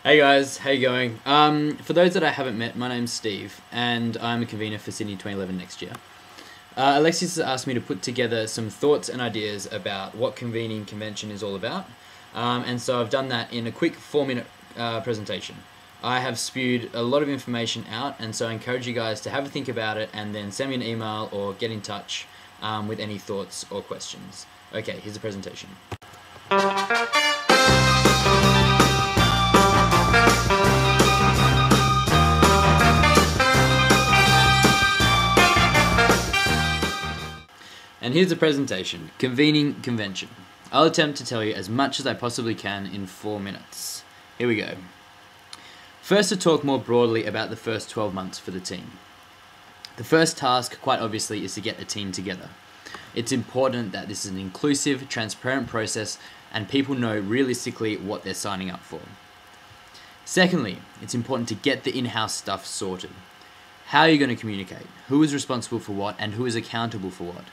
Hey guys, how you going? For those that I haven't met, my name's Steve, and I'm a convener for Sydney 2011 next year. Alexis has asked me to put together some thoughts and ideas about what convening convention is all about, and so I've done that in a quick 4-minute presentation. I have spewed a lot of information out, and so I encourage you guys to have a think about it and then send me an email or get in touch with any thoughts or questions. Okay, here's the presentation. And here's the presentation, Convening Convention. I'll attempt to tell you as much as I possibly can in 4 minutes. Here we go. First, to talk more broadly about the first 12 months for the team. The first task, quite obviously, is to get a team together. It's important that this is an inclusive, transparent process and people know realistically what they're signing up for. Secondly, it's important to get the in-house stuff sorted. How are you going to communicate? Who is responsible for what and who is accountable for what?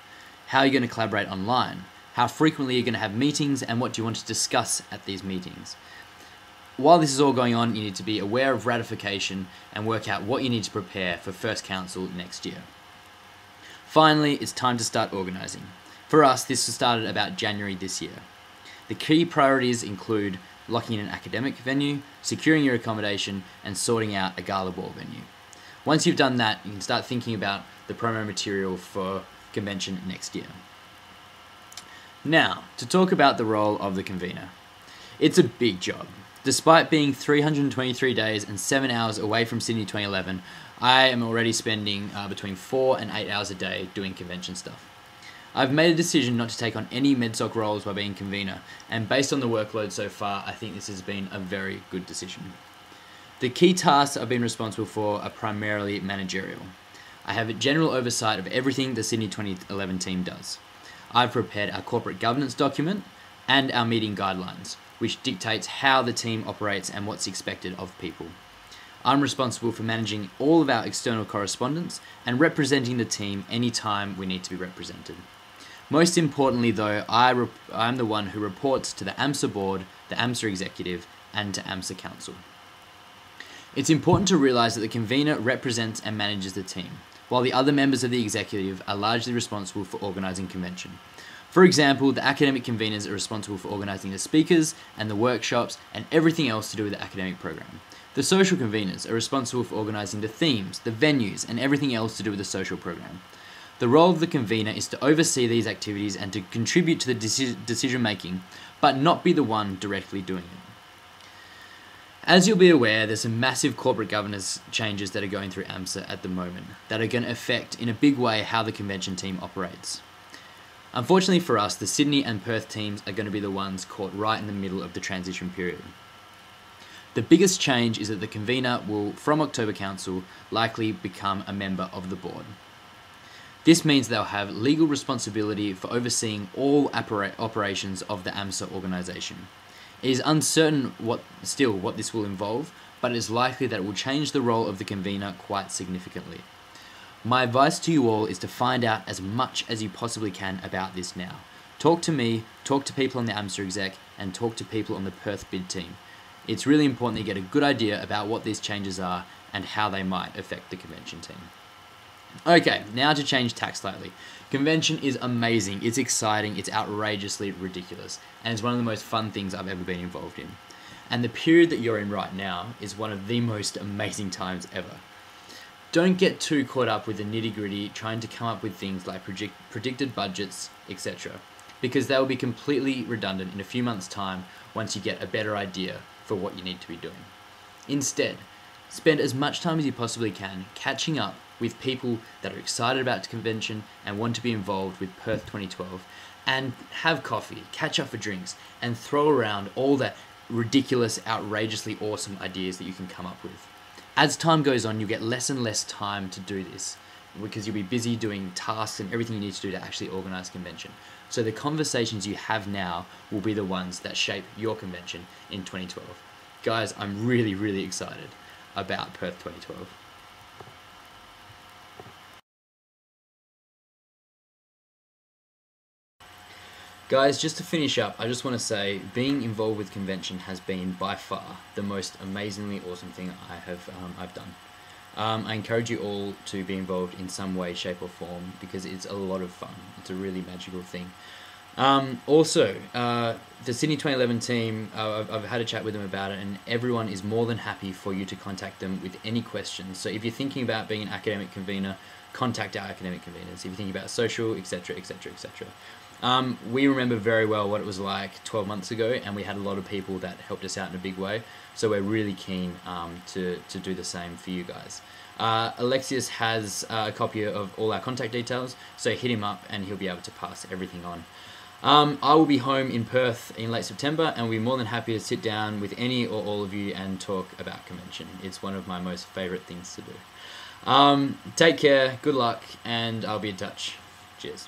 How are you going to collaborate online? How frequently are you going to have meetings and what do you want to discuss at these meetings? While this is all going on, you need to be aware of ratification and work out what you need to prepare for First Council next year. Finally, it's time to start organising. For us, this started about January this year. The key priorities include locking in an academic venue, securing your accommodation, and sorting out a gala ball venue. Once you've done that, you can start thinking about the promo material for convention next year. Now, to talk about the role of the convener. It's a big job. Despite being 323 days and 7 hours away from Sydney 2011, I am already spending between 4 and 8 hours a day doing convention stuff. I've made a decision not to take on any medsoc roles by being convener, and based on the workload so far, I think this has been a very good decision. The key tasks I've been responsible for are primarily managerial. I have a general oversight of everything the Sydney 2011 team does. I've prepared our corporate governance document and our meeting guidelines, which dictates how the team operates and what's expected of people. I'm responsible for managing all of our external correspondence and representing the team anytime we need to be represented. Most importantly though, I'm the one who reports to the AMSA board, the AMSA executive, and to AMSA council. It's important to realise that the convener represents and manages the team, while the other members of the executive are largely responsible for organising convention. For example, the academic conveners are responsible for organising the speakers and the workshops and everything else to do with the academic program. The social conveners are responsible for organising the themes, the venues, and everything else to do with the social program. The role of the convener is to oversee these activities and to contribute to the decision making, but not be the one directly doing it. As you'll be aware, there's some massive corporate governance changes that are going through AMSA at the moment that are going to affect in a big way how the convention team operates. Unfortunately for us, the Sydney and Perth teams are going to be the ones caught right in the middle of the transition period. The biggest change is that the convener will, from October Council, likely become a member of the board. This means they'll have legal responsibility for overseeing all operations of the AMSA organisation. It is uncertain what this will involve, but it is likely that it will change the role of the convener quite significantly. My advice to you all is to find out as much as you possibly can about this now. Talk to me, talk to people on the AMSA exec, and talk to people on the Perth bid team. It's really important that you get a good idea about what these changes are and how they might affect the convention team. Okay, now to change tack slightly. Convention is amazing, it's exciting, it's outrageously ridiculous, and it's one of the most fun things I've ever been involved in. And the period that you're in right now is one of the most amazing times ever. Don't get too caught up with the nitty-gritty trying to come up with things like predicted budgets, etc. because they will be completely redundant in a few months' time once you get a better idea for what you need to be doing. Instead, spend as much time as you possibly can catching up with people that are excited about the convention and want to be involved with Perth 2012, and have coffee, catch up for drinks, and throw around all the ridiculous, outrageously awesome ideas that you can come up with. As time goes on, you'll get less and less time to do this because you'll be busy doing tasks and everything you need to do to actually organise a convention. So the conversations you have now will be the ones that shape your convention in 2012. Guys, I'm really, really excited about Perth 2012. Guys, just to finish up, I just want to say being involved with convention has been by far the most amazingly awesome thing I've done. I encourage you all to be involved in some way, shape, or form because it's a lot of fun. It's a really magical thing. Also, the Sydney 2011 team, I've had a chat with them about it, and everyone is more than happy for you to contact them with any questions. So if you're thinking about being an academic convener, contact our academic conveners. If you're thinking about social, etc., etc., etc. We remember very well what it was like 12 months ago, and we had a lot of people that helped us out in a big way. So we're really keen to do the same for you guys. Alexius has a copy of all our contact details, so hit him up and he'll be able to pass everything on. I will be home in Perth in late September, and we're more than happy to sit down with any or all of you and talk about convention. It's one of my most favourite things to do. Take care, good luck, and I'll be in touch. Cheers.